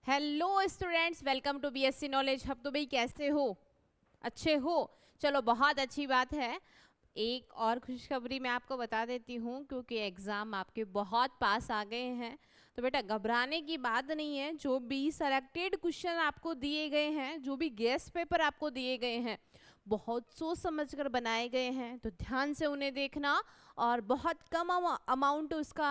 Hello students, welcome to BSc knowledge hub. तो भाई कैसे हो? अच्छे हो? चलो बहुत अच्छी बात है। एक और खुशखबरी मैं आपको बता देती हूँ, क्योंकि एग्ज़ाम आपके बहुत पास आ गए हैं। तो बेटा घबराने की बात नहीं है। जो भी सेलेक्टेड क्वेश्चन आपको दिए गए हैं, जो भी गेस्ट पेपर आपको दिए गए हैं, बहुत सोच समझ कर बनाए गए हैं। तो ध्यान से उन्हें देखना। और बहुत कम अमाउंट उसका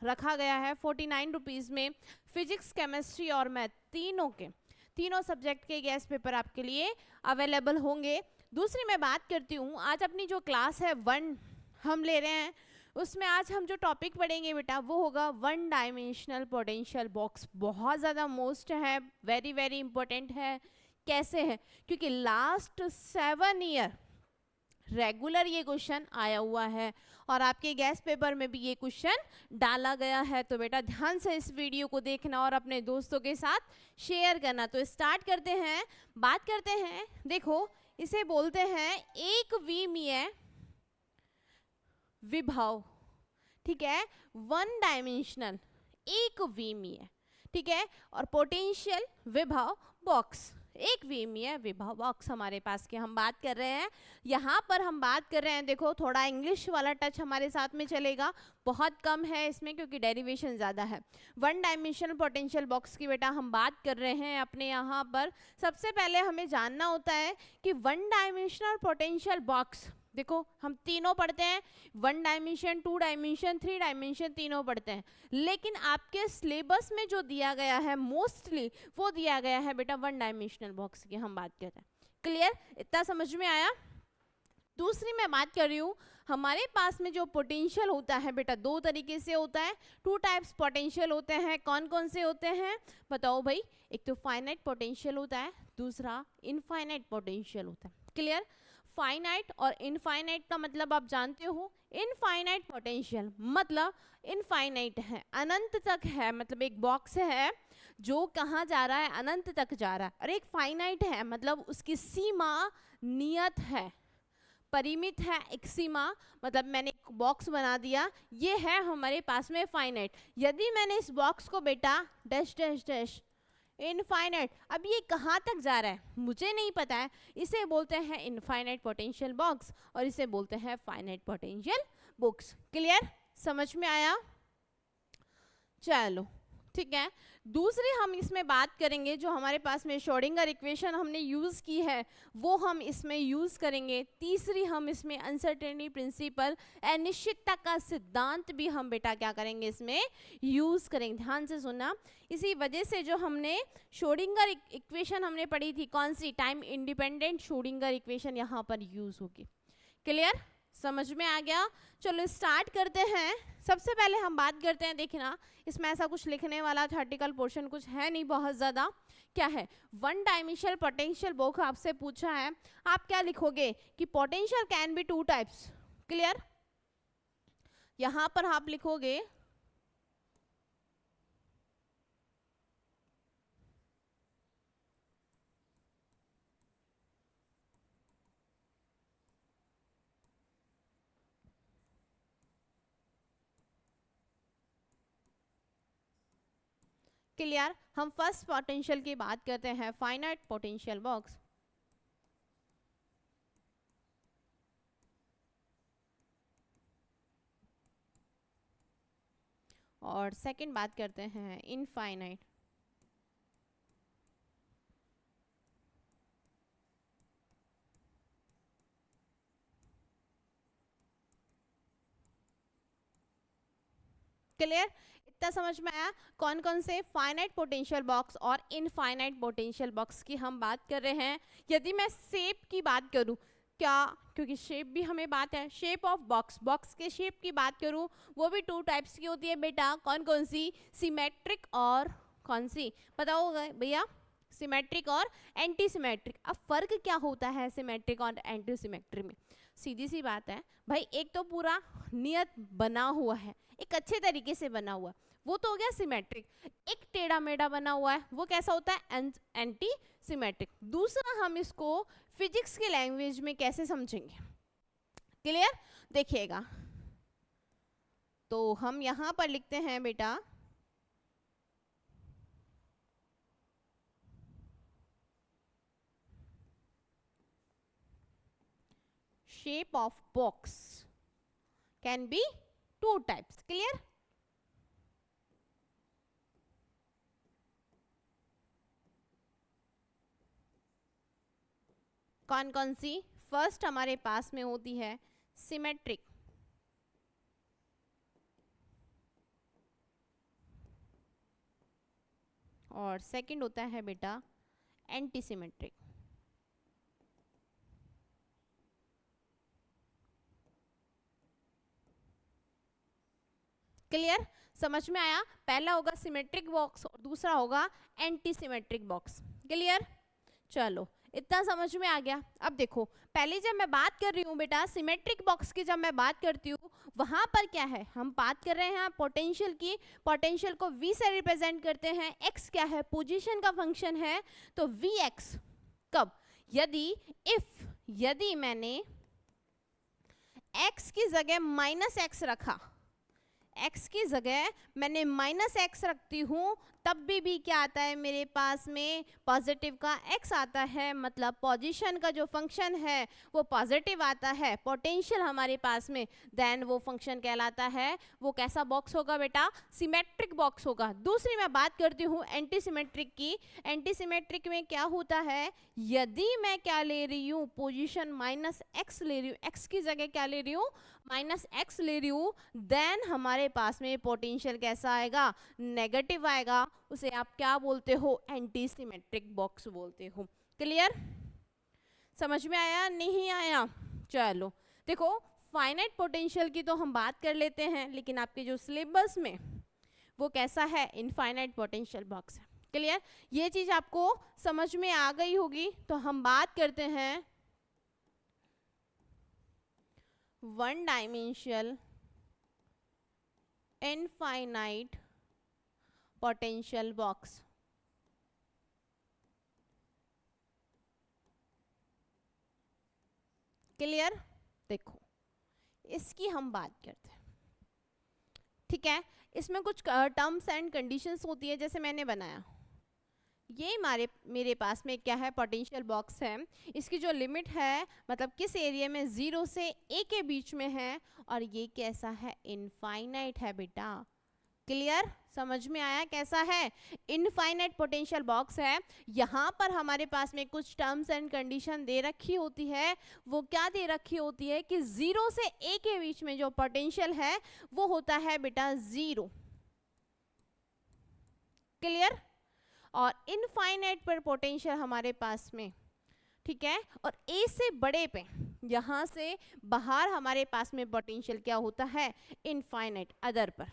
रखा गया है 49 रुपीज़ में। फिजिक्स, केमिस्ट्री और मैथ तीनों सब्जेक्ट के गेस्ट पेपर आपके लिए अवेलेबल होंगे। दूसरी मैं बात करती हूँ, आज अपनी जो क्लास है 1 हम ले रहे हैं, उसमें आज हम जो टॉपिक पढ़ेंगे बेटा वो होगा वन डायमेंशनल पोटेंशियल बॉक्स। बहुत ज़्यादा मोस्ट है, वेरी वेरी इंपॉर्टेंट है। कैसे है? क्योंकि लास्ट 7 ईयर रेगुलर ये क्वेश्चन आया हुआ है और आपके गेस्ट पेपर में भी ये क्वेश्चन डाला गया है। तो बेटा ध्यान से इस वीडियो को देखना और अपने दोस्तों के साथ शेयर करना। तो स्टार्ट करते हैं, बात करते हैं। देखो, इसे बोलते हैं एक विमीय विभव, ठीक है, वन डायमेंशनल एक विमीय, ठीक है, और पोटेंशियल विभव बॉक्स, एक विमीय विभव बॉक्स हमारे पास की हम बात कर रहे हैं। यहाँ पर हम बात कर रहे हैं, देखो थोड़ा इंग्लिश वाला टच हमारे साथ में चलेगा, बहुत कम है इसमें क्योंकि डेरिवेशन ज़्यादा है। वन डायमेंशनल पोटेंशियल बॉक्स की बेटा हम बात कर रहे हैं अपने यहाँ पर। सबसे पहले हमें जानना होता है कि वन डायमेंशनल पोटेंशियल बॉक्स, देखो हम तीनों पढ़ते हैं, 1 डायमेंशन, 2 डायमेंशन, 3 डायमेंशन, तीनों पढ़ते हैं। लेकिन आपके सिलेबस में जो दिया गया है मोस्टली वो दिया गया है बेटा 1 डायमेंशनल बॉक्स की हम बात कर रहे हैं। क्लियर? इतना समझ में आया? दूसरी मैं बात कर रही हूँ, हमारे पास में जो पोटेंशियल होता है बेटा 2 तरीके से होता है। 2 टाइप्स पोटेंशियल होते हैं। कौन कौन से होते हैं बताओ भाई? एक तो फाइनाइट पोटेंशियल होता है, दूसरा इनफाइनाइट पोटेंशियल होता है। क्लियर? फाइनाइट और इनफाइनाइट का मतलब आप जानते हो। इनफाइनाइट पोटेंशियल मतलब इनफाइनाइट है, अनंत तक है, मतलब एक बॉक्स है जो कहाँ जा रहा है, अनंत तक जा रहा है। और एक फाइनाइट है मतलब उसकी सीमा नियत है, परिमित है। एक सीमा मतलब मैंने एक बॉक्स बना दिया, ये है हमारे पास में फाइनाइट। यदि मैंने इस बॉक्स को बेटा डैश डैश डैश इनफाइनाइट, अब ये कहाँ तक जा रहा है मुझे नहीं पता है, इसे बोलते हैं इनफाइनाइट पोटेंशियल बॉक्स और इसे बोलते हैं फाइनाइट पोटेंशियल बॉक्स। क्लियर? समझ में आया? चलो ठीक है। दूसरी हम इसमें बात करेंगे, जो हमारे पास में श्रोडिंगर इक्वेशन हमने यूज़ की है वो हम इसमें यूज़ करेंगे। तीसरी हम इसमें अनसर्टेनिटी प्रिंसिपल, अनिश्चितता का सिद्धांत भी हम बेटा क्या करेंगे इसमें यूज़ करेंगे। ध्यान से सुनना। इसी वजह से जो हमने श्रोडिंगर इक्वेशन हमने पढ़ी थी, कौन सी? टाइम इंडिपेंडेंट श्रोडिंगर इक्वेशन यहाँ पर यूज़ होगी। क्लियर? समझ में आ गया? चलो स्टार्ट करते हैं। सबसे पहले हम बात करते हैं, देखना इसमें ऐसा कुछ लिखने वाला थ्योरेटिकल पोर्शन कुछ है नहीं बहुत ज़्यादा। क्या है? वन डायमेंशनल पोटेंशियल बॉक्स आपसे पूछा है, आप क्या लिखोगे कि potential can be 2 types. Clear? यहाँ पर आप लिखोगे क्लियर। हम फर्स्ट पोटेंशियल की बात करते हैं, फाइनाइट पोटेंशियल बॉक्स। और सेकंड बात करते हैं इनफाइनाइट। क्लियर? इतना समझ में आया? कौन कौन से फाइनाइट पोटेंशियल बॉक्स और इनफाइनाइट पोटेंशियल बॉक्स की हम बात कर रहे हैं। यदि मैं शेप की बात करूं, क्या, क्योंकि शेप भी हमें बात है, शेप ऑफ बॉक्स, बॉक्स के शेप की बात करूं, वो भी 2 टाइप्स की होती है बेटा। कौन कौन सी? सिमेट्रिक और कौन सी बताओगे भैया? सिमेट्रिक और एंटी सिमेट्रिक। अब फर्क क्या होता है सिमेट्रिक और एंटी सिमेट्रिक में? सीधी सी बात है भाई, एक तो पूरा नियत बना हुआ है, एक अच्छे तरीके से बना हुआ, वो तो हो गया सिमेट्रिक। एक टेढ़ा मेढ़ा बना हुआ है, वो कैसा होता है? Anti symmetric. दूसरा हम इसको फिजिक्स के लैंग्वेज में कैसे समझेंगे? क्लियर? देखिएगा, तो हम यहाँ पर लिखते हैं बेटा shape of box can be two types. Clear? कौन कौन सी? फर्स्ट हमारे पास में होती है सिमेट्रिक, और सेकंड होता है बेटा एंटी सिमेट्रिक. क्लियर? समझ में आया? पहला होगा सिमेट्रिक बॉक्स और दूसरा होगा एंटी सिमेट्रिक बॉक्स. क्लियर? चलो इतना समझ में आ गया. अब देखो, पहले जब मैं बात कर रही हूँ बेटा सिमेट्रिक बॉक्स की, जब मैं बात करती हूँ वहां पर क्या है, हम बात कर रहे हैं पोटेंशियल की. पोटेंशियल को v से रिप्रेजेंट करते हैं. x क्या है? पोजीशन का फंक्शन है. तो vx कब? यदि मैंने x की जगह माइनस एक्स रखा, x की जगह मैंने माइनस एक्स रखती हूँ, तब भी क्या आता है मेरे पास में? पॉजिटिव का x आता है. मतलब पोजीशन का जो फंक्शन है वो पॉजिटिव आता है. पोटेंशियल हमारे पास में, देन वो फंक्शन कहलाता है. वो कैसा बॉक्स होगा बेटा? सिमेट्रिक बॉक्स होगा. दूसरी मैं बात करती हूँ एंटी सिमेट्रिक की. एंटी सिमेट्रिक में क्या होता है? यदि मैं क्या ले रही हूँ? पोजीशन माइनस एक्स ले रही हूँ, x की जगह क्या ले रही हूँ? माइनस एक्स ले रही हूँ, देन हमारे पास में पोटेंशियल कैसा आएगा? नेगेटिव आएगा. उसे आप क्या बोलते हो? एंटी सिमेट्रिक बॉक्स बोलते हो. क्लियर? समझ में आया? नहीं आया? चलो देखो, फाइनाइट पोटेंशियल की तो हम बात कर लेते हैं, लेकिन आपके जो सिलेबस में वो कैसा है? इनफाइनाइट पोटेंशियल बॉक्स है. क्लियर? ये चीज आपको समझ में आ गई होगी. तो हम बात करते हैं one dimensional infinite potential box. Clear? देखो इसकी हम बात करते हैं. ठीक है, इसमें कुछ टर्म्स एंड कंडीशंस होती है. जैसे मैंने बनाया, ये मेरे पास में क्या है? पोटेंशियल बॉक्स है. इसकी जो लिमिट है, मतलब किस एरिया में 0 से a के बीच में है, और ये कैसा है? इनफाइनाइट है बेटा. क्लियर? समझ में आया कैसा है? इनफाइनाइट पोटेंशियल बॉक्स है. यहाँ पर हमारे पास में कुछ टर्म्स एंड कंडीशन दे रखी होती है. वो क्या दे रखी होती है कि 0 से a के बीच में जो पोटेंशियल है वो होता है बेटा 0. क्लियर? और इनफाइनाइट पर पोटेंशियल हमारे पास में, ठीक है, और a से बड़े पे, यहाँ से बाहर हमारे पास में पोटेंशियल क्या होता है? इनफाइनाइट. अदर पर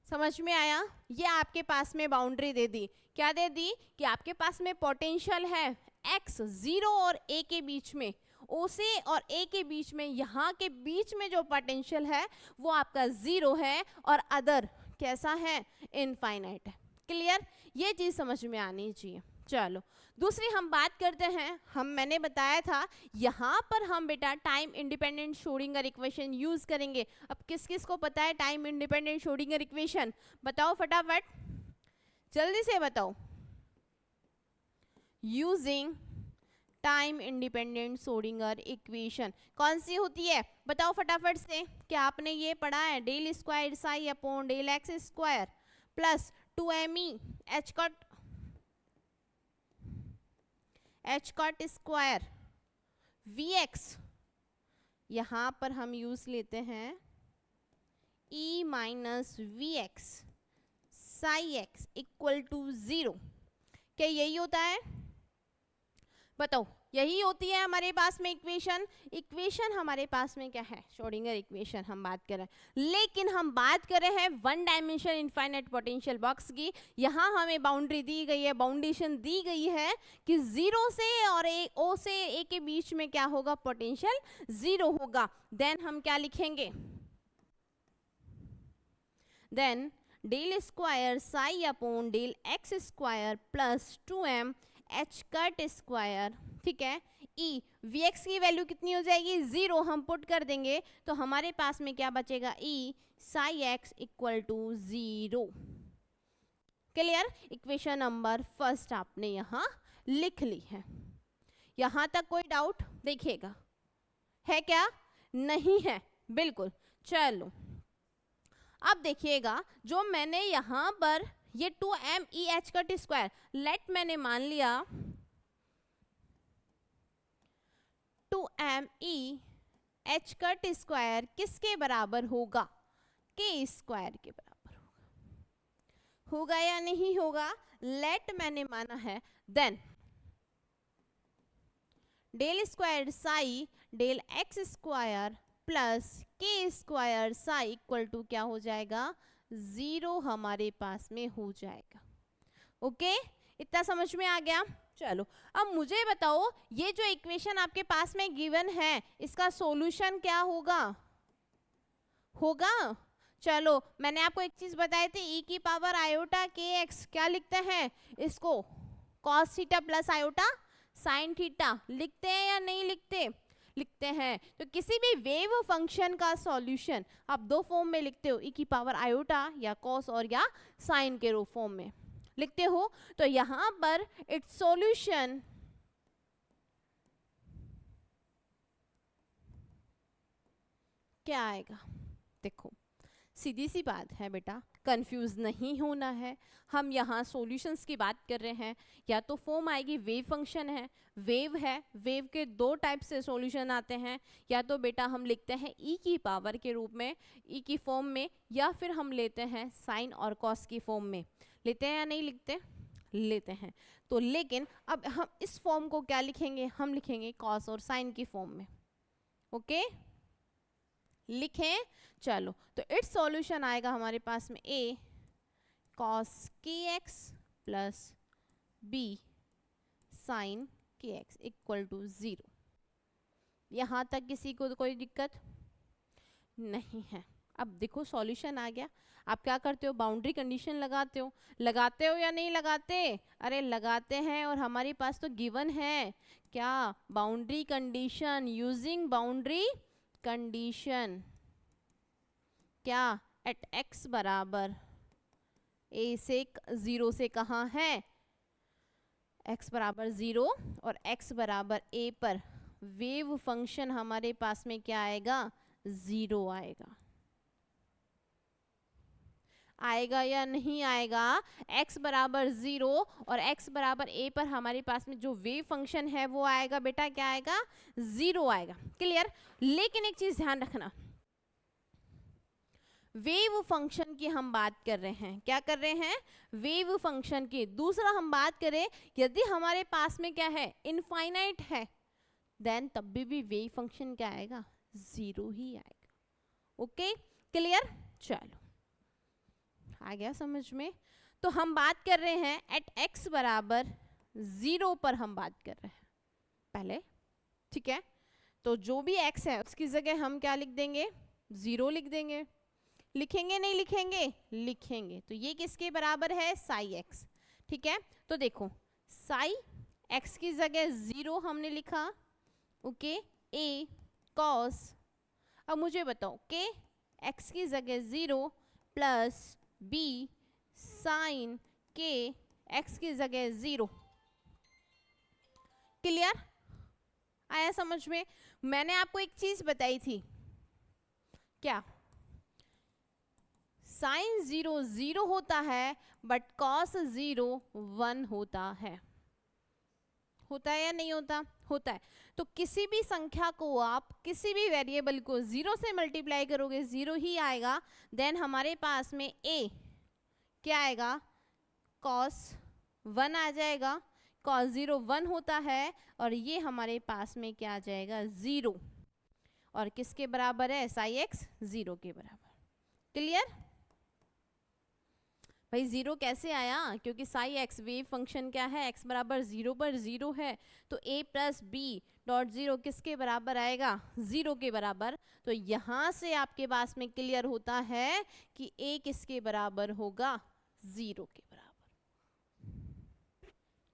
समझ में आया? ये आपके पास में बाउंड्री दे दी. क्या दे दी? कि आपके पास में पोटेंशियल है x 0 और a के बीच में, o से और a के बीच में, यहाँ के बीच में जो पोटेंशियल है वो आपका 0 है, और अदर कैसा है? इनफाइनाइट है. क्लियर? ये चीज समझ में आनी चाहिए. चलो दूसरी हम बात करते हैं. मैंने बताया था यहाँ पर हम बेटा time independent Schrodinger equation use करेंगे. अब किस किस को पता है टाइम इंडिपेंडेंट श्रोडिंगर इक्वेशन? बताओ फटाफट, जल्दी से बताओ. Using time independent Schrodinger equation कौन सी होती है? बताओ फटाफट से. क्या आपने ये पढ़ा है? Del square psi upon del x square plus 2me h cut square vx. यहाँ पर हम यूज लेते हैं e minus V x psi x equal to 0. क्या यही होता है? बताओ, यही होती है हमारे पास में इक्वेशन हमारे पास में क्या है? श्रोडिंगर इक्वेशन हम बात कर रहे हैं. लेकिन हम बात कर रहे हैं one dimensional infinite potential box की. यहाँ हमें बाउंड्री दी गई है, बाउंडेशन दी गई है कि 0 से और o से a के बीच में क्या होगा? पोटेंशियल 0 होगा. देन हम क्या लिखेंगे? Then del square psi upon del x square plus 2m h cut square. ठीक है, e vx की वैल्यू कितनी हो जाएगी? 0 हम पुट कर देंगे तो हमारे पास में क्या बचेगा? e psi x equal to 0. Clear? Equation number first आपने यहाँ लिख ली है। यहाँ तक कोई डाउट देखिएगा है क्या? नहीं है, बिल्कुल। चलो अब देखिएगा, जो मैंने यहाँ पर ये 2m(e)h कट स्क्वायर लेट मैंने मान लिया 2m(e)h कट स्क्वायर किसके बराबर होगा? के स्क्वायर के बराबर होगा या नहीं होगा? लेट मैंने माना है, then del square psi del x square plus k square psi equal to क्या हो जाएगा? 0 हमारे पास में हो जाएगा। ओके, इतना समझ में आ गया? चलो अब मुझे बताओ, ये जो इक्वेशन आपके पास में गिवन है इसका सॉल्यूशन क्या होगा? चलो मैंने आपको एक चीज बताई थी, e की पावर आयोटा के एक्स क्या लिखते हैं इसको? cos theta plus iota sine theta लिखते हैं या नहीं लिखते? लिखते हैं। तो किसी भी वेव फंक्शन का सॉल्यूशन आप दो फॉर्म में लिखते हो, e की पावर आयोटा या cos और या साइन के रूप फॉर्म में लिखते हो। तो यहां पर इट्स सॉल्यूशन क्या आएगा? देखो सीधी सी बात है बेटा, कंफ्यूज नहीं होना है। हम यहाँ सॉल्यूशंस की बात कर रहे हैं, या तो फॉर्म आएगी वेव फंक्शन है, वेव है, वेव के दो टाइप से सॉल्यूशन आते हैं, या तो बेटा हम लिखते हैं e की पावर के रूप में, e की फॉर्म में, या फिर हम लेते हैं साइन और कॉस की फॉर्म में। लेते हैं या नहीं लिखते? लेते हैं। तो लेकिन अब हम इस फॉर्म को क्या लिखेंगे? हम लिखेंगे कॉस और साइन की फॉर्म में। ओके लिखें। चलो तो इट्स सॉल्यूशन आएगा हमारे पास में a cos kx plus b sin kx equal to 0। यहाँ तक किसी को कोई दिक्कत नहीं है? अब देखो सॉल्यूशन आ गया, आप क्या करते हो? बाउंड्री कंडीशन लगाते हो या नहीं लगाते? अरे लगाते हैं, और हमारे पास तो गिवन है क्या? Boundary condition, using boundary condition क्या? एट x बराबर a से 0 से कहाँ है? x बराबर 0 और x बराबर a पर वेव फंक्शन हमारे पास में क्या आएगा? 0 आएगा। आएगा या नहीं आएगा? x बराबर 0 और x बराबर a पर हमारे पास में जो वेव फंक्शन है वो आएगा बेटा, क्या आएगा? 0 आएगा। क्लियर? लेकिन एक चीज ध्यान रखना, वेव फंक्शन की हम बात कर रहे हैं। क्या कर रहे हैं? वेव फंक्शन की। दूसरा हम बात करें, यदि हमारे पास में क्या है? इनफाइनाइट है, देन तब भी वेव फंक्शन क्या आएगा? 0 ही आएगा। Okay clear? चलो आ गया समझ में? तो हम बात कर रहे हैं एट x बराबर 0 पर हम बात कर रहे हैं पहले, ठीक है? तो जो भी x है उसकी जगह हम क्या लिख देंगे? 0 लिख देंगे। लिखेंगे नहीं लिखेंगे? लिखेंगे। तो ये किसके बराबर है? साई x। ठीक है, तो देखो साई x की जगह 0 हमने लिखा। ओके, a cos, अब मुझे बताओ के x की जगह 0 प्लस b साइन के x की जगह 0। क्लियर? आया समझ में? मैंने आपको एक चीज बताई थी, क्या? साइन 0 0 होता है, बट कॉस 0 1 होता है। होता है या नहीं होता? होता है। तो किसी भी संख्या को आप किसी भी वेरिएबल को 0 से मल्टीप्लाई करोगे 0 ही आएगा। देन हमारे पास में a क्या आएगा? cos 1 आ जाएगा। cos 0 1 होता है, और ये हमारे पास में क्या आ जाएगा? 0। और किसके बराबर है? साई x 0 के बराबर। क्लियर? भाई 0 कैसे आया? क्योंकि साई x वेव फंक्शन क्या है? x बराबर 0 पर 0 है, तो a प्लस बी डॉट 0 किसके बराबर आएगा? 0 के बराबर। तो यहाँ से आपके पास में क्लियर होता है कि a किसके बराबर होगा? 0 के बराबर।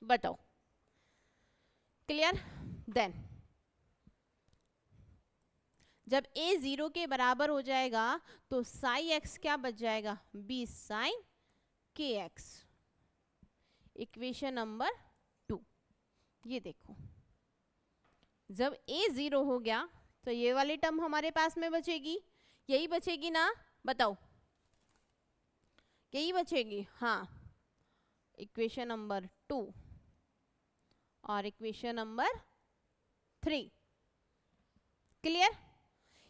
बताओ क्लियर? देन जब a 0 के बराबर हो जाएगा तो साई x क्या बच जाएगा? b sine kx। Equation number 2। ये देखो, जब a 0 हो गया तो ये वाली टर्म हमारे पास में बचेगी, यही बचेगी ना, बताओ यही बचेगी। हाँ, इक्वेशन नंबर 2 और इक्वेशन नंबर 3। क्लियर?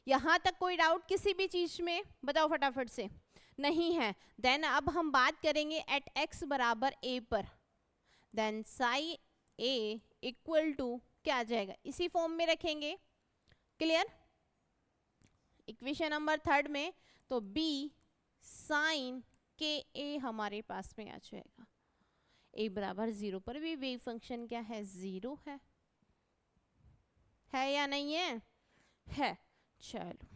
यहां तक कोई डाउट किसी भी चीज में? बताओ फटाफट से। नहीं है। देन अब हम बात करेंगे एट x बराबर a पर, then psi a equal to क्या आ जाएगा, इसी फॉर्म में रखेंगे। क्लियर? इक्वेशन नंबर 3 में तो b साइन के a हमारे पास में आ जाएगा। a बराबर 0 पर भी वेव फंक्शन क्या है, 0 है या नहीं है? है। चलो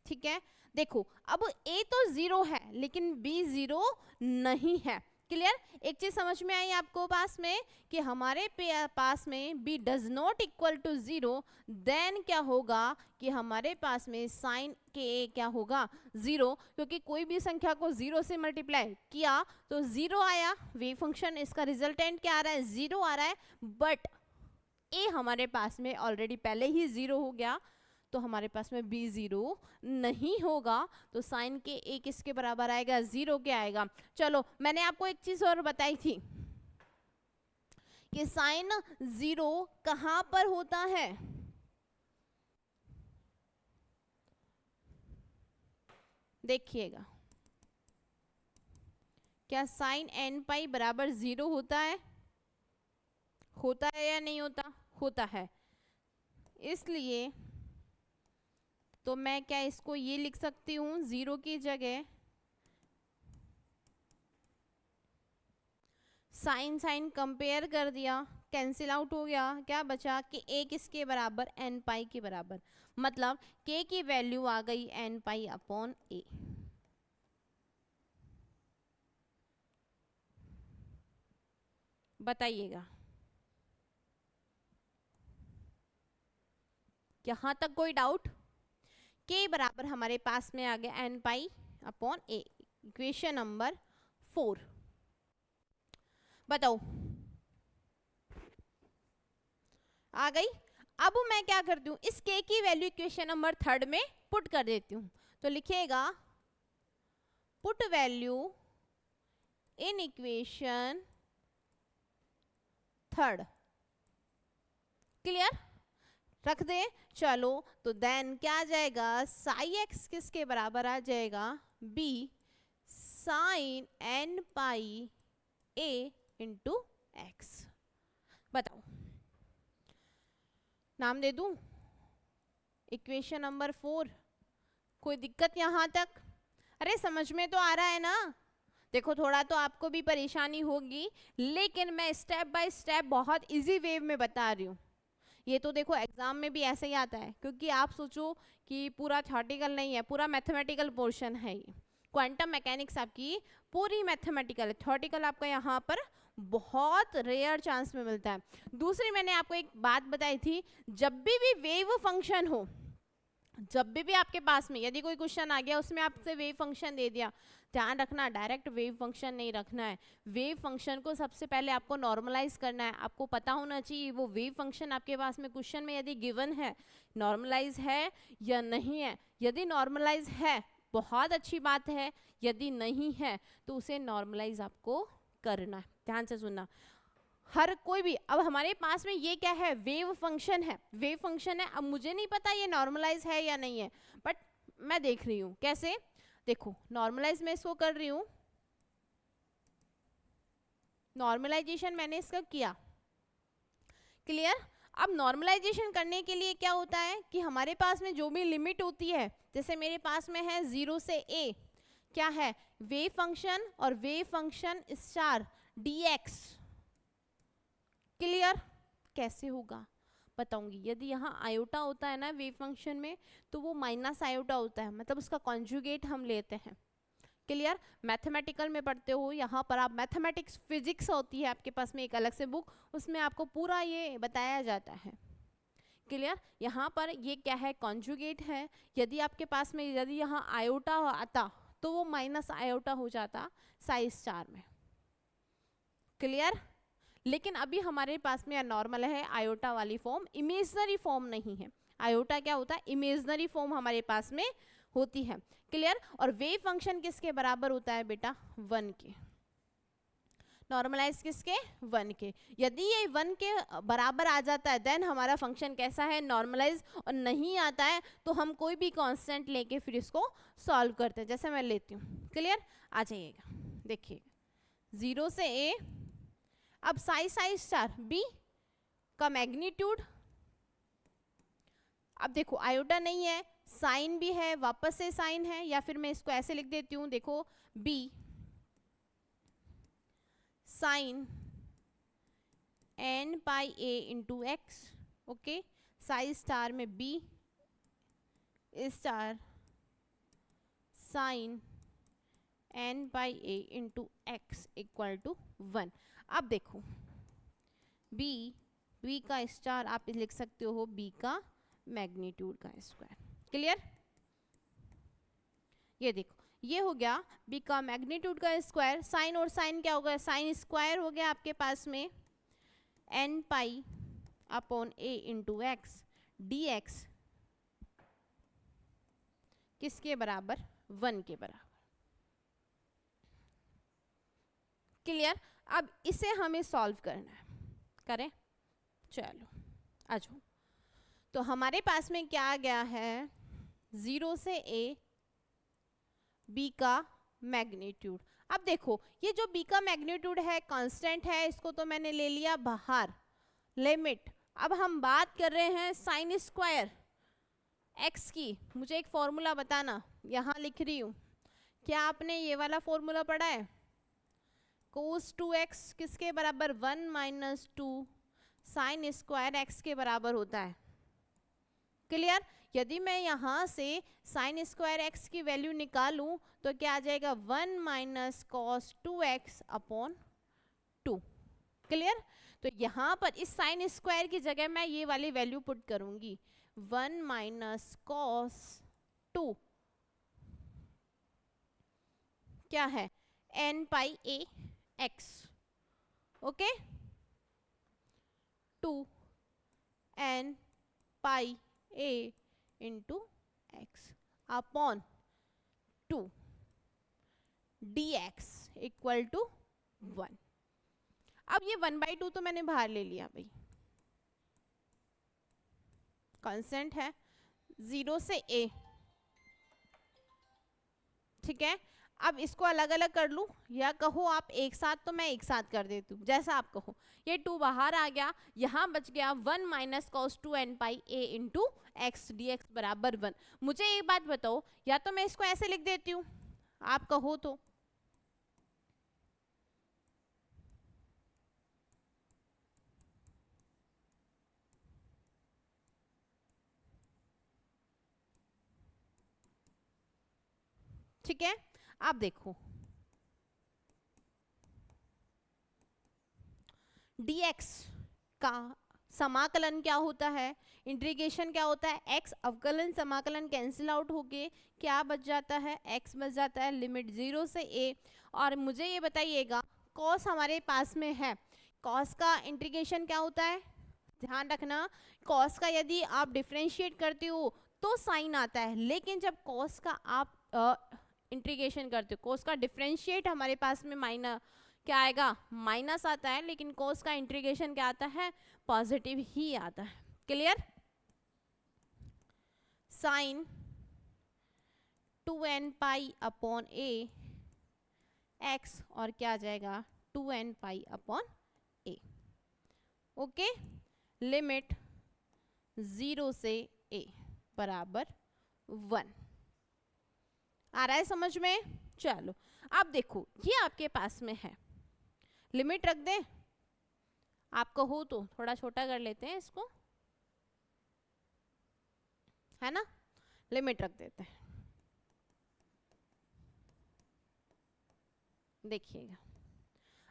ठीक है, देखो अब a तो 0 है लेकिन b 0 नहीं है। क्लियर? एक चीज समझ में आई आपको पास में कि हमारे पास में b does not equal to 0, then क्या होगा कि हमारे पास में साइन के a क्या होगा, 0, क्योंकि कोई भी संख्या को 0 से मल्टीप्लाई किया तो 0 आया, वेव फंक्शन इसका रिजल्टेंट क्या आ रहा है, 0 आ रहा है। बट a हमारे पास में ऑलरेडी पहले ही 0 हो गया, तो हमारे पास में b 0 नहीं होगा, तो साइन के a किसके बराबर आएगा, 0 के आएगा। चलो मैंने आपको एक चीज और बताई थी कि साइन 0 कहां पर होता है, देखिएगा, क्या साइन n पाई बराबर 0 होता है? होता है या नहीं होता? होता है। इसलिए तो मैं क्या इसको ये लिख सकती हूँ, 0 की जगह साइन साइन कंपेयर कर दिया, कैंसिल आउट हो गया, क्या बचा कि a किसके बराबर, n पाई के बराबर, मतलब k की वैल्यू आ गई n पाई अपॉन a। बताइएगा, यहां तक कोई डाउट? k बराबर हमारे पास में आ गया n pi upon a, equation number 4। बताओ आ गई? अब मैं क्या करती हूँ, इस k की वैल्यू इक्वेशन नंबर 3 में पुट कर देती हूँ, तो लिखिएगा put value in equation 3। Clear? रख दे। चलो तो देन क्या आ जाएगा, साई एक्स किसके बराबर आ जाएगा, b sine n pi a into x. बताओ, नाम दे दूं इक्वेशन नंबर 4? कोई दिक्कत यहां तक? अरे समझ में तो आ रहा है ना? देखो थोड़ा तो आपको भी परेशानी होगी, लेकिन मैं स्टेप बाय स्टेप बहुत इजी वे में बता रही हूँ। ये तो देखो एग्जाम में भी ऐसे ही आता है, क्योंकि आप सोचो कि पूरा थ्योरेटिकल नहीं है, पूरा मैथमेटिकल पोर्शन है। ये क्वांटम मैकेनिक्स आपकी पूरी मैथमेटिकल है, थ्योरेटिकल आपका यहाँ पर बहुत रेयर चांस में मिलता है। दूसरी मैंने आपको एक बात बताई थी, जब भी वेव फंक्शन हो, जब भी आपके पास में यदि कोई क्वेश्चन आ गया उसमें आपसे वेव फंक्शन दे दिया, ध्यान रखना डायरेक्ट वेव फंक्शन नहीं रखना है। वेव फंक्शन को सबसे पहले आपको नॉर्मलाइज करना है। आपको पता होना चाहिए वो वेव फंक्शन आपके पास में क्वेश्चन में यदि गिवन है, नॉर्मलाइज है या नहीं है। यदि नॉर्मलाइज है बहुत अच्छी बात है, यदि नहीं है तो उसे नॉर्मलाइज आपको करना है। ध्यान से सुनना, हर कोई भी, अब हमारे पास में ये क्या है, वेव फंक्शन है, वेव फंक्शन है। अब मुझे नहीं पता ये नॉर्मलाइज है या नहीं है, बट मैं देख रही हूँ कैसे, देखो नॉर्मलाइज मैं इसको कर रही हूँ, नॉर्मलाइजेशन मैंने इसका किया। क्लियर? अब नॉर्मलाइजेशन करने के लिए क्या होता है कि हमारे पास में जो भी लिमिट होती है, जैसे मेरे पास में है 0 से a, क्या है, वेव फंक्शन और wave function star dx। Clear? कैसे होगा बताऊंगी। यदि यहाँ आयोटा होता है ना वेव फंक्शन में, तो वो माइनस आयोटा होता है, मतलब उसका कॉन्जुगेट हम लेते हैं। क्लियर? मैथमेटिकल में पढ़ते हो, यहाँ पर आप मैथमेटिक्स फिजिक्स होती है आपके पास में एक अलग से बुक, उसमें आपको पूरा ये बताया जाता है। क्लियर? यहाँ पर ये क्या है, कॉन्जुगेट है। यदि आपके पास में यदि यहाँ आयोटा आता तो वो माइनस आयोटा हो जाता साई स्टार में। क्लियर? लेकिन अभी हमारे पास में नॉर्मल है आयोटा वाली फॉर्म, इमेजनरी फॉर्म नहीं है। आयोटा क्या होता है, इमेजनरी फॉर्म हमारे पास में होती है। क्लियर। और वेव फंक्शन किसके बराबर होता है बेटा, 1 के। नॉर्मलाइज किसके, 1 के। यदि ये 1 के बराबर आ जाता है देन हमारा फंक्शन कैसा है, नॉर्मलाइज। और नहीं आता है तो हम कोई भी कांस्टेंट लेके फिर इसको सॉल्व करते हैं, जैसे मैं लेती हूँ। क्लियर। आ जाइएगा, देखिए 0 से a, अब साई स्टार b का मैग्नीट्यूड, अब देखो आयोटा नहीं है, साइन भी है, वापस से साइन है, या फिर मैं इसको ऐसे लिख देती हूँ, देखो b sine n pi a into x. Okay, psi star में b star sine n pi a into x equal to 1। अब देखो b का स्टार आप लिख सकते हो b का मैग्नीट्यूड का स्क्वायर। क्लियर। ये देखो ये हो गया b का मैग्नीट्यूड का स्क्वायर। साइन और साइन क्या होगा, साइन स्क्वायर हो गया आपके पास में n pi upon a into x dx किसके बराबर, 1 के बराबर। क्लियर। अब इसे हमें सॉल्व करना है, करें, चलो आ जाओ। तो हमारे पास में क्या आ गया है, 0 से a b का मैग्नीट्यूड। अब देखो ये जो b का मैग्नीट्यूड है कांस्टेंट है, इसको तो मैंने ले लिया बाहर, लिमिट। अब हम बात कर रहे हैं साइन स्क्वायर x की। मुझे एक फॉर्मूला बताना, यहाँ लिख रही हूँ, क्या आपने ये वाला फॉर्मूला पढ़ा है, कोस 2x किसके बराबर, 1 माइनस 2 साइन स्क्वायर x के बराबर होता है। क्लियर। यदि मैं यहाँ से साइन स्क्वायर x की वैल्यू निकालूं तो क्या आ जाएगा, 1 minus cos 2x upon 2। Clear. तो यहाँ पर इस साइन स्क्वायर की जगह मैं ये वाली वैल्यू पुट करूंगी, 1 माइनस कॉस 2 क्या है, n pi a x। Okay, 2 n pi a into x upon 2 dx equal to 1। अब ये 1/2 तो मैंने बाहर ले लिया भाई, कांस्टेंट है 0 से a। ठीक है। अब इसको अलग अलग कर लूं या कहो आप एक साथ, तो मैं एक साथ कर देती हूँ, जैसा आप कहो। ये 2 बाहर आ गया, यहाँ बच गया 1 minus cos 2 n pi a into x dx बराबर 1। मुझे एक बात बताओ, या तो मैं इसको ऐसे लिख देती हूँ, आप कहो तो, ठीक है। आप देखो dx का समाकलन क्या होता है, इंटीग्रेशन क्या होता है, x अवकलन समाकलन कैंसिल आउट होके क्या बच जाता है, x बच जाता है, लिमिट 0 से a। और मुझे ये बताइएगा cos हमारे पास में है, cos का इंटीग्रेशन क्या होता है, ध्यान रखना cos का यदि आप डिफरेंशिएट करते हो तो साइन आता है, लेकिन जब cos का आप इंटीग्रेशन करते हो, cos का डिफरेंशिएट हमारे पास में माइनस क्या आएगा, माइनस आता है, लेकिन cos का इंटीग्रेशन क्या आता है, पॉजिटिव ही आता है। Clear. Sine 2n pi upon a x और क्या आ जाएगा 2n pi upon a। Okay, limit 0 से a बराबर 1। आ रहा है समझ में। चलो अब देखो ये आपके पास में है, लिमिट रख दें, आप कहो तो थोड़ा छोटा कर लेते हैं इसको, है ना, लिमिट रख देते हैं। देखिएगा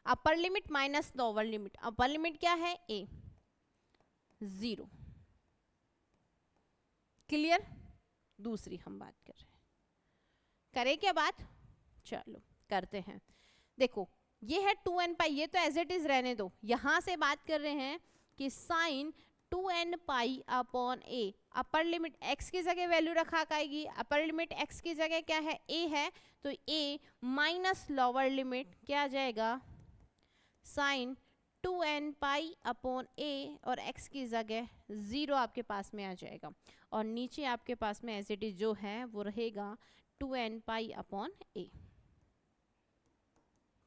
upper limit minus lower limit, upper limit क्या है a 0। क्लियर। दूसरी हम बात कर रहे हैं, करें क्या बात, चलो करते हैं। देखो ये है 2n पाई, ये तो एज इट इज रहने दो। यहां से बात कर रहे हैं कि साइन 2n पाई अपॉन ए, अपर लिमिट x की जगह वैल्यू रखा आएगी, अपर लिमिट x की जगह क्या है, a है, तो a माइनस लोअर लिमिट क्या आ जाएगा, sine 2n pi upon a, और x की जगह 0 आपके पास में आ जाएगा, और नीचे आपके पास में एज इट इज जो है वो रहेगा 2n pi upon a।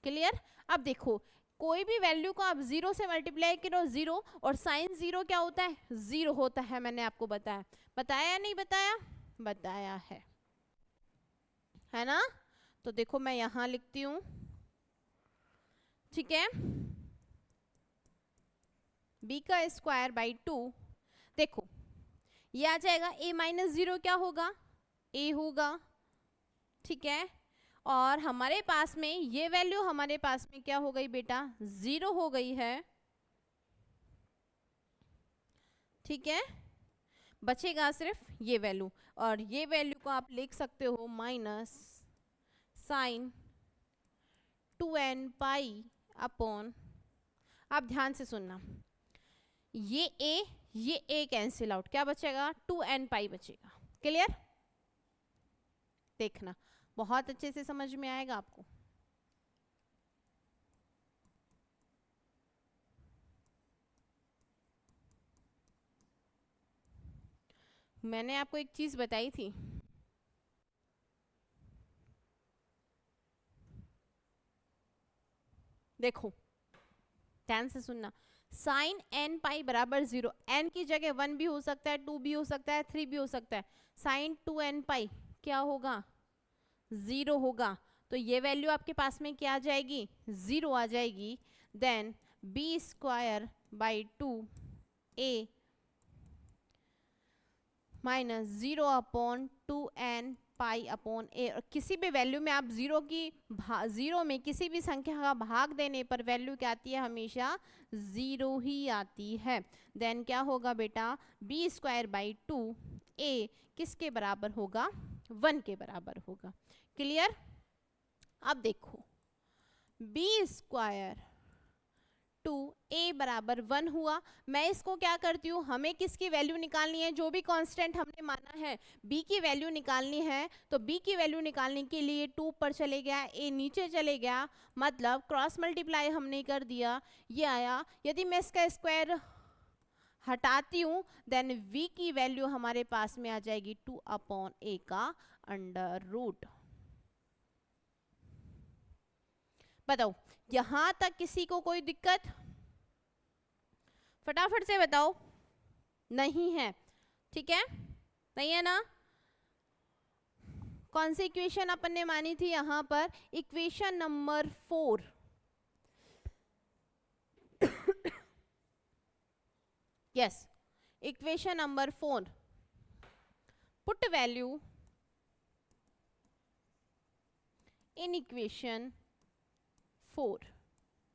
Clear? अब देखो कोई भी वैल्यू को आप 0 से मल्टीप्लाई करो 0, और साइन 0 क्या होता है, 0 होता है। मैंने आपको बताया, बताया या नहीं बताया, बताया है ना? तो देखो मैं यहां लिखती हूं, ठीक है, b का स्क्वायर बाई 2, देखो ये आ जाएगा a माइनस 0 क्या होगा, a होगा, ठीक है, और हमारे पास में ये वैल्यू हमारे पास में क्या हो गई बेटा, 0 हो गई है, ठीक है, बचेगा सिर्फ ये वैल्यू, और ये वैल्यू को आप लिख सकते हो minus sign 2n pi upon, आप ध्यान से सुनना, ये a कैंसिल आउट, क्या बचेगा, 2n पाई बचेगा। क्लियर? देखना बहुत अच्छे से समझ में आएगा आपको। मैंने आपको एक चीज बताई थी, देखो ध्यान से सुनना, साइन n पाई बराबर 0, n की जगह 1 भी हो सकता है, 2 भी हो सकता है, 3 भी हो सकता है, साइन 2n पाई क्या होगा, 0 होगा, तो ये वैल्यू आपके पास में क्या आ जाएगी, 0 आ जाएगी। Then b square by 2a minus 0 upon 2n pi upon a, और किसी भी वैल्यू में आप 0 में किसी भी संख्या का भाग देने पर वैल्यू क्या आती है, हमेशा 0 ही आती है। देन क्या होगा बेटा, b स्क्वायर बाई 2a किसके बराबर होगा, 1 के बराबर होगा। क्लियर? अब देखो b स्क्वायर 2a बराबर 1 हुआ, मैं इसको क्या करती हूँ, हमें किसकी वैल्यू निकालनी है, जो भी कांस्टेंट हमने माना है b की वैल्यू निकालनी है, तो b की वैल्यू निकालने के लिए 2 पर चले गया, a नीचे चले गया, मतलब क्रॉस मल्टीप्लाई हमने कर दिया, ये आया। यदि मैं इसका स्क्वायर हटाती हूँ देन v की वैल्यू हमारे पास में आ जाएगी 2 अपॉन a का अंडर रूट। बताओ यहां तक किसी को कोई दिक्कत, फटाफट से बताओ, नहीं है, ठीक है, नहीं है ना? कौन सी इक्वेशन अपन ने मानी थी यहां पर, equation number 4, yes, equation number 4, put value in equation 4।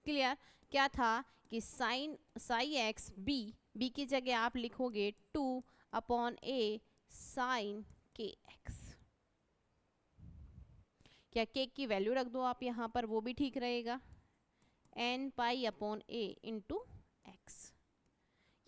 Clear? क्या था कि साइन साई एक्स बी की जगह आप लिखोगे 2 अपॉन ए साइन के एक्स, क्या के की वैल्यू रख दो आप यहाँ पर, वो भी ठीक रहेगा, n पाई अपॉन ए इंटू एक्स,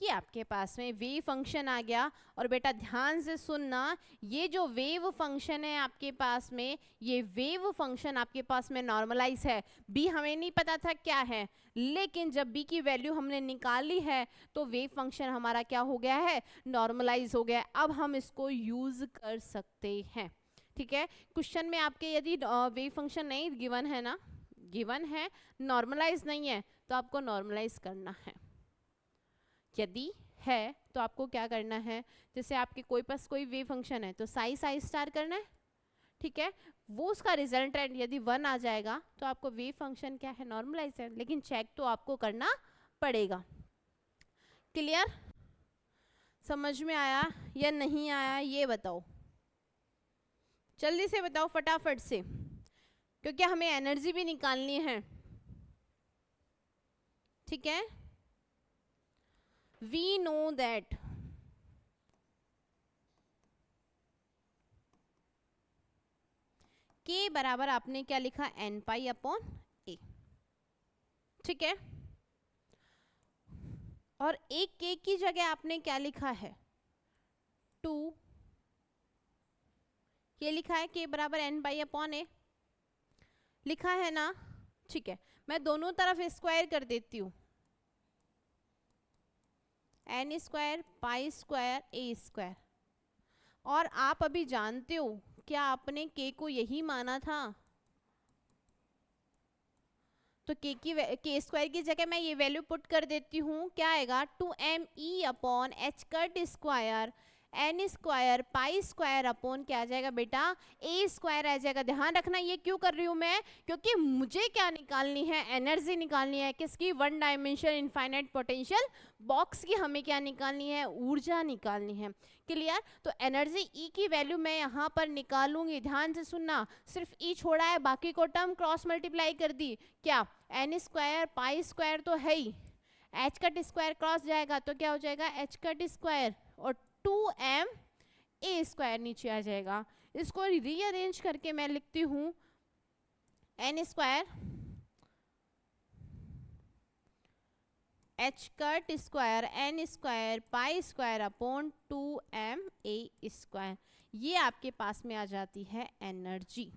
ये आपके पास में वेव फंक्शन आ गया। और बेटा ध्यान से सुनना, ये जो वेव फंक्शन है आपके पास में, ये वेव फंक्शन आपके पास में नॉर्मलाइज है, b हमें नहीं पता था क्या है, लेकिन जब b की वैल्यू हमने निकाली है तो वेव फंक्शन हमारा क्या हो गया है, नॉर्मलाइज हो गया है। अब हम इसको यूज कर सकते हैं, ठीक है। क्वेश्चन में आपके यदि वेव फंक्शन नहीं गिवन है ना, गिवन है, नॉर्मलाइज नहीं है, तो आपको नॉर्मलाइज करना है। यदि है तो आपको क्या करना है, जैसे आपके कोई पास कोई वेव फंक्शन है तो साई स्टार करना है, ठीक है, वो उसका रिजल्टेंट यदि 1 आ जाएगा तो आपको वेव फंक्शन क्या है, नॉर्मलाइज है, लेकिन चेक तो आपको करना पड़ेगा। क्लियर? समझ में आया या नहीं आया ये बताओ, जल्दी से बताओ फटाफट से, क्योंकि हमें एनर्जी भी निकालनी है, ठीक है। We know that k बराबर आपने क्या लिखा, n पाई अपॉन a, ठीक है, और एक के की जगह आपने क्या लिखा है, 2, ये लिखा है k बराबर n बाई अपॉन ए, लिखा है ना। ठीक है, मैं दोनों तरफ स्क्वायर कर देती हूँ, n स्क्वायर पाई स्क्वायर ए स्क्वायर, और आप अभी जानते हो क्या आपने k को यही माना था, तो के स्क्वायर की जगह मैं ये वैल्यू पुट कर देती हूँ, क्या आएगा 2me upon h cut square n square pi square upon क्या आ जाएगा बेटा, ए स्क्वायर आ जाएगा। ध्यान रखना ये क्यों कर रही हूँ मैं, क्योंकि मुझे क्या निकालनी है, एनर्जी निकालनी है, किसकी, one dimension infinite potential box की हमें क्या निकालनी है, ऊर्जा निकालनी है। क्लियर, तो एनर्जी ई की वैल्यू मैं यहाँ पर निकालूंगी, ध्यान से सुनना, सिर्फ ई छोड़ा है, बाकी को टर्म क्रॉस मल्टीप्लाई कर दी, क्या एन स्क्वायर पाई स्क्वायर तो है ही, एच कट स्क्वायर क्रॉस जाएगा तो क्या हो जाएगा एच कट स्क्वायर, और 2m ए स्क्वायर नीचे आ जाएगा। इसको रीअरेंज करके मैं लिखती हूँ n square h cut square n square pi square upon 2m a square, ये आपके पास में आ जाती है एनर्जी।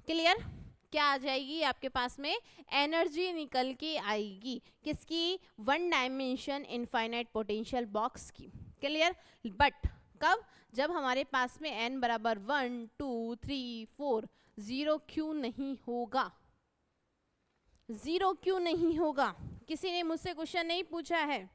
क्लियर, क्या आ जाएगी आपके पास में, एनर्जी निकल के आएगी, किसकी, one dimension infinite potential box की। क्लियर, बट कब, जब हमारे पास में n बराबर 1 2 3 4, 0 क्यों नहीं होगा, 0 क्यों नहीं होगा, किसी ने मुझसे क्वेश्चन नहीं पूछा है,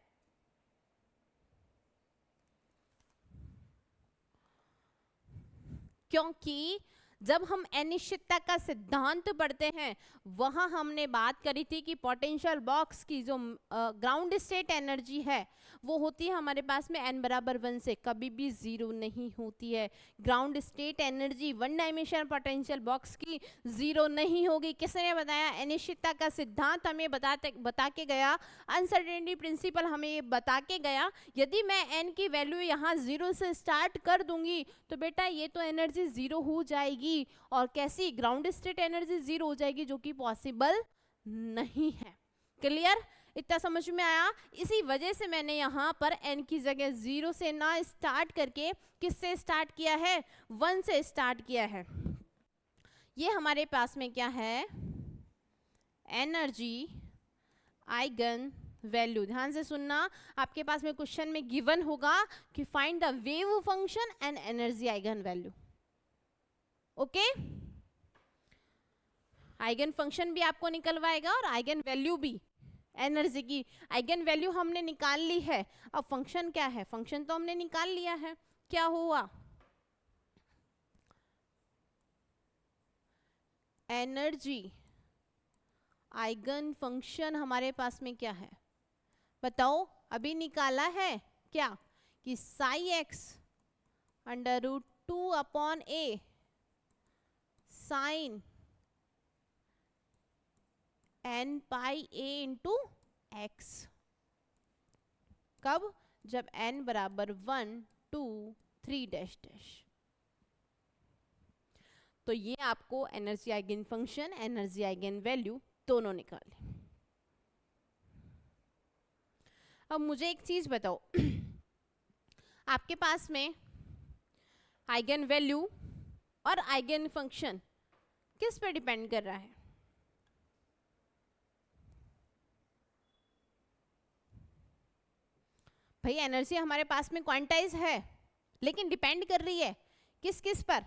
क्योंकि जब हम अनिश्चितता का सिद्धांत पढ़ते हैं वहां हमने बात करी थी कि पोटेंशियल बॉक्स की जो ग्राउंड स्टेट एनर्जी है वो होती है हमारे पास में n बराबर 1 से, कभी भी 0 नहीं होती है। Ground state energy one dimensional potential box की 0 नहीं होगी। किसने बताया, अनिश्चितता का सिद्धांत हमें बता के गया, अनसर्टेनिटी प्रिंसिपल हमें ये बता के गया। यदि मैं n की वैल्यू यहाँ 0 से स्टार्ट कर दूंगी तो बेटा ये तो एनर्जी 0 हो जाएगी, और कैसी, ग्राउंड स्टेट एनर्जी 0 हो जाएगी, जो कि पॉसिबल नहीं है। क्लियर, इतना समझ में आया। इसी वजह से मैंने यहाँ पर n की जगह 0 से ना स्टार्ट करके किससे स्टार्ट किया है, 1 से स्टार्ट किया है। ये हमारे पास में क्या है, एनर्जी आइगन वैल्यू। ध्यान से सुनना, आपके पास में क्वेश्चन में गिवन होगा कि find the wave function and energy eigen value. Okay, eigen function भी आपको निकलवाएगा और आइगन वैल्यू भी, एनर्जी की आइगन वैल्यू हमने निकाल ली है। अब फंक्शन क्या है, फंक्शन तो हमने निकाल लिया है, क्या हुआ, एनर्जी आइगन फंक्शन हमारे पास में क्या है, बताओ, अभी निकाला है क्या, कि psi x under root 2 upon a sine n pi a into x. कब, जब n बराबर 1 2 3 डैश डैश। तो ये आपको energy eigen function, energy eigen value दोनों निकाले। अब मुझे एक चीज बताओ, आपके पास में आइगन वैल्यू और आइगन फंक्शन किस पे डिपेंड कर रहा है, भाई एनर्जी हमारे पास में क्वांटाइज है, लेकिन डिपेंड कर रही है किस किस पर,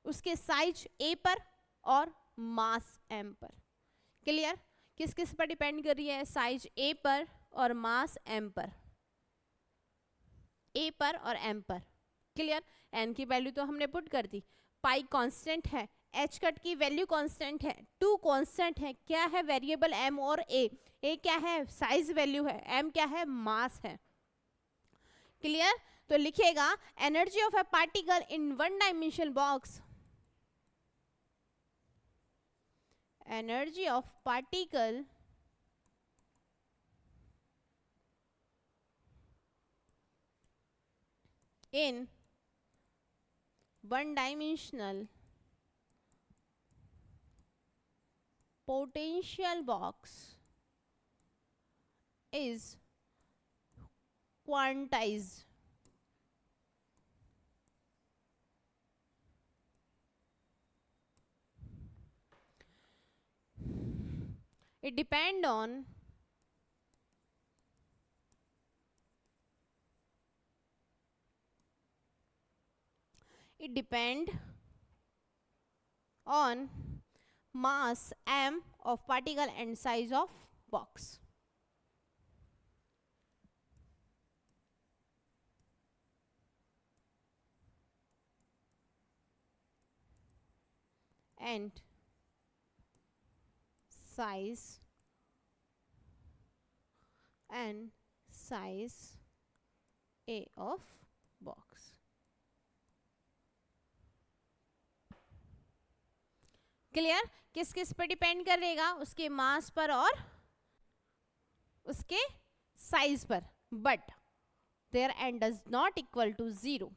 उसके साइज a पर और मास m पर। क्लियर, किस किस पर डिपेंड कर रही है, साइज a पर और मास m पर, a पर और m पर। क्लियर, n की वैल्यू तो हमने पुट कर दी, पाई कांस्टेंट है, h कट की वैल्यू कांस्टेंट है, 2 कांस्टेंट है, क्या है वेरिएबल m और a क्या है साइज वैल्यू है, m क्या है मास है। क्लियर, तो लिखिएगा energy of A particle in one dimensional box, energy of particle in one dimensional potential box is quantized. It depend on mass m of particle and size of box. And size A of box. Clear? किस किस पे depend करेगा? उसके मास पर और उसके size पर. But there n does not equal to 0.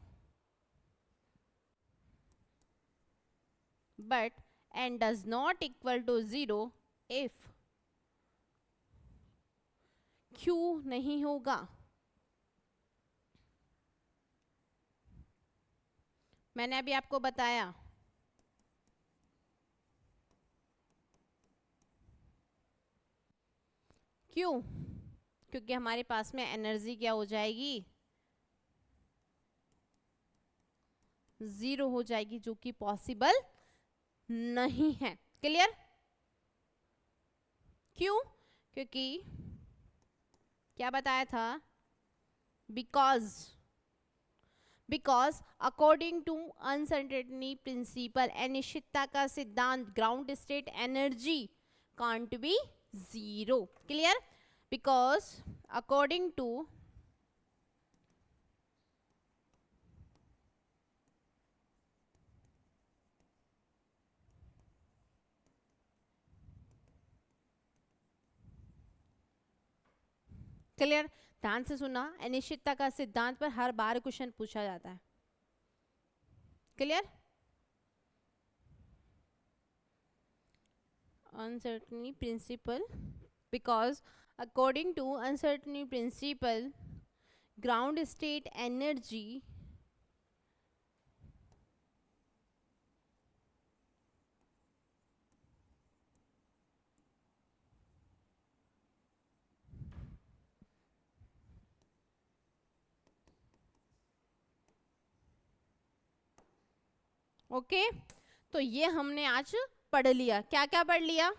But n does not equal to 0 if q नहीं होगा. मैंने अभी आपको बताया क्यों? क्योंकि हमारे पास में एनर्जी क्या हो जाएगी? 0 हो जाएगी, जो कि पॉसिबल नहीं है. क्लियर? क्यों? क्योंकि क्या बताया था? Because according to uncertainty principle, अनिश्चितता का सिद्धांत, ground state energy can't be 0. Clear? Because according to clear? ध्यान से सुना. अनिश्चितता का सिद्धांत पर हर बार क्वेश्चन पूछा जाता है. Clear? uncertainty principle, because according to uncertainty principle, ground state energy okay. तो ये हमने आज पढ़ लिया. क्या क्या पढ़ लिया?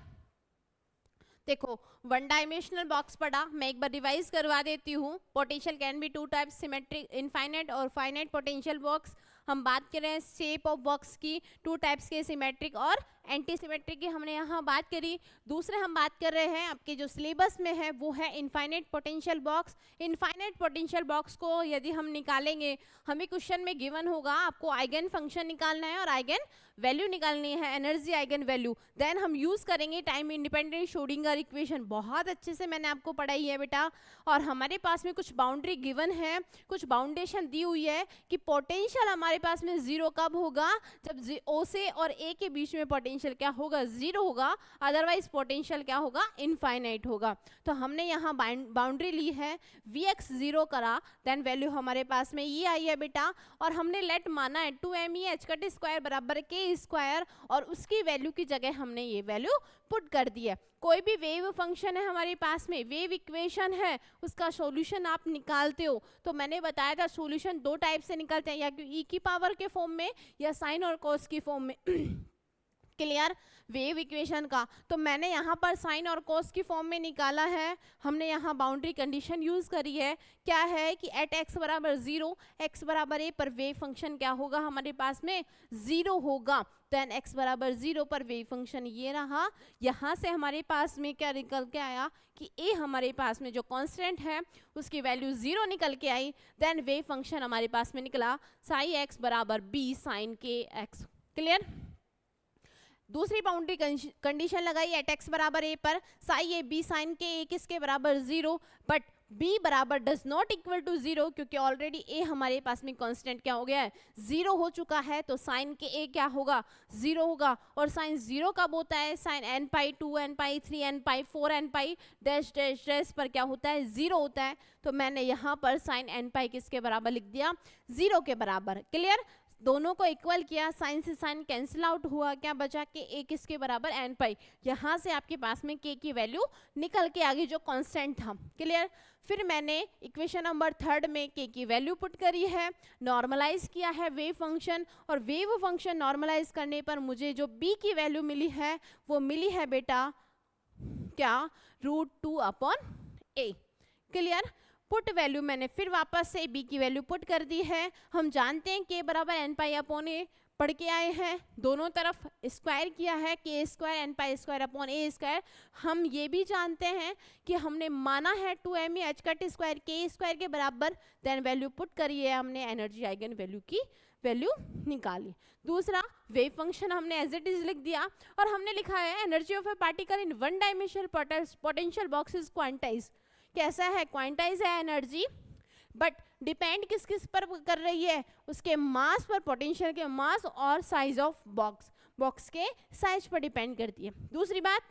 देखो, वन डायमेंशनल बॉक्स पढ़ा. मैं एक बार रिवाइज करवा देती हूँ. Potential can be 2 types, symmetric, infinite और फाइनाइट पोटेंशियल बॉक्स. हम बात कर रहे हैं शेप ऑफ बॉक्स की. 2 टाइप्स के, सिमेट्रिक और एंटी सिमेट्रिक की हमने यहाँ बात करी. दूसरे हम बात कर रहे हैं आपके जो सिलेबस में है वो है infinite potential box. Infinite potential box को यदि हम निकालेंगे, हमें क्वेश्चन में गिवन होगा आपको आइगन फंक्शन निकालना है और आइगन वैल्यू निकालनी है, एनर्जी आइगन वैल्यू. देन हम यूज करेंगे टाइम इंडिपेंडेंट श्रोडिंगर इक्वेशन. बहुत अच्छे से मैंने आपको पढ़ाई है बेटा. और हमारे पास में कुछ बाउंड्री गिवन है, कुछ बाउंडेशन दी हुई है कि पोटेंशियल हमारे पास में 0 कब होगा? जब O से और A के बीच में पोटेंशियल क्या होगा? 0 होगा. अदरवाइज पोटेंशियल क्या होगा? इनफाइनाइट होगा. तो हमने यहाँ बाउंड्री ली है, Vx 0 करा, देन वैल्यू हमारे पास में ये आई है बेटा. और हमने लेट माना है 2meh² बराबर k स्क्वायर, और उसकी वैल्यू की जगह हमने ये वैल्यू पुट कर दी है. कोई भी वेव फंक्शन है हमारे पास में, वेव इक्वेशन है, उसका सॉल्यूशन आप निकालते हो. तो मैंने बताया था सॉल्यूशन 2 टाइप से निकलते हैं, या e की पावर के फॉर्म में या साइन और कॉस की फॉर्म में. क्लियर? वेव इक्वेशन का तो मैंने यहाँ पर साइन और कॉस की फॉर्म में निकाला है. हमने यहाँ बाउंड्री कंडीशन यूज करी है. क्या है कि एट x बराबर 0, x बराबर a पर वेव फंक्शन क्या होगा? हमारे पास में 0 होगा. देन x बराबर 0 पर वेव फंक्शन ये रहा. यहाँ से हमारे पास में क्या निकल के आया कि a हमारे पास में जो कांस्टेंट है उसकी वैल्यू 0 निकल के आई. देन वेव फंक्शन हमारे पास में निकला साई x बराबर b साइन के x. क्लियर? दूसरी बाउंड्री कंडीशन लगाई एट x बराबर a पर, साई ए बी साइन के a किसके बराबर 0. बट b बराबर डज नॉट इक्वल टू 0, क्योंकि ऑलरेडी a हमारे पास में कांस्टेंट क्या हो गया है, 0 हो चुका है, तो साइन के a क्या होगा, 0 होगा। और साइन 0 कब होता है, साइन n पाई 2 n पाई 3 n पाई 4 n पाई डैश डैश डैश पर क्या होता है, 0 होता है। तो मैंने यहाँ पर साइन n पाई किसके बराबर लिख दिया, 0 के बराबर। क्लियर, दोनों को इक्वल किया, साइन से साइन कैंसिल आउट हुआ, क्या बचा के a किसके बराबर, n पाई। यहाँ से आपके पास में k की वैल्यू निकल के आ गई जो कांस्टेंट था। क्लियर, फिर मैंने इक्वेशन नंबर 3 में k की वैल्यू पुट करी है, नॉर्मलाइज किया है वेव फंक्शन, और वेव फंक्शन नॉर्मलाइज करने पर मुझे जो b की वैल्यू मिली है वो मिली है बेटा क्या, √2/a। क्लियर, पुट वैल्यू मैंने फिर वापस से b की वैल्यू पुट कर दी है। हम जानते हैं k बराबर n पाई अपॉन a पढ़ के आए हैं, दोनों तरफ स्क्वायर किया है, k square n pi square upon a square. हम ये भी जानते हैं कि हमने माना है 2m h cut square k square के बराबर, देन वैल्यू पुट करी है हमने, एनर्जी आइगन वैल्यू की वैल्यू निकाली। दूसरा वेव फंक्शन हमने एज इट इज लिख दिया, और हमने लिखा है energy of A particle in one dimensional potential box is quantize. कैसा है, क्वांटाइज है एनर्जी, बट डिपेंड किस किस पर कर रही है, उसके मास पर, पोटेंशियल के मास और साइज ऑफ बॉक्स के साइज पर डिपेंड करती है। दूसरी बात,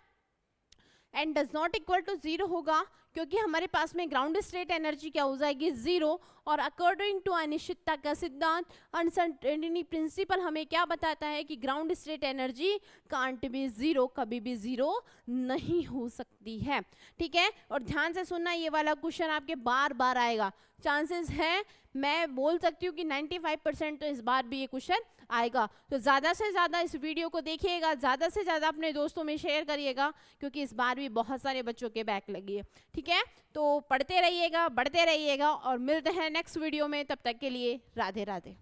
n does not equal to 0 होगा, क्योंकि हमारे पास में ग्राउंड स्टेट एनर्जी क्या हो जाएगी, 0। और अकॉर्डिंग टू अनिश्चितता का सिद्धांत, अनसर्टेनिटी प्रिंसिपल हमें क्या बताता है कि ground state energy can't be 0, कभी भी 0 नहीं हो सकती है। ठीक है, और ध्यान से सुनना, ये वाला क्वेश्चन आपके बार बार आएगा, चांसेस है, मैं बोल सकती हूँ कि 95% तो इस बार भी ये क्वेश्चन आएगा। तो ज़्यादा से ज़्यादा इस वीडियो को देखिएगा, ज़्यादा से ज़्यादा अपने दोस्तों में शेयर करिएगा, क्योंकि इस बार भी बहुत सारे बच्चों के बैक लगी है। ठीक है, तो पढ़ते रहिएगा, बढ़ते रहिएगा, और मिलते हैं नेक्स्ट वीडियो में। तब तक के लिए राधे राधे।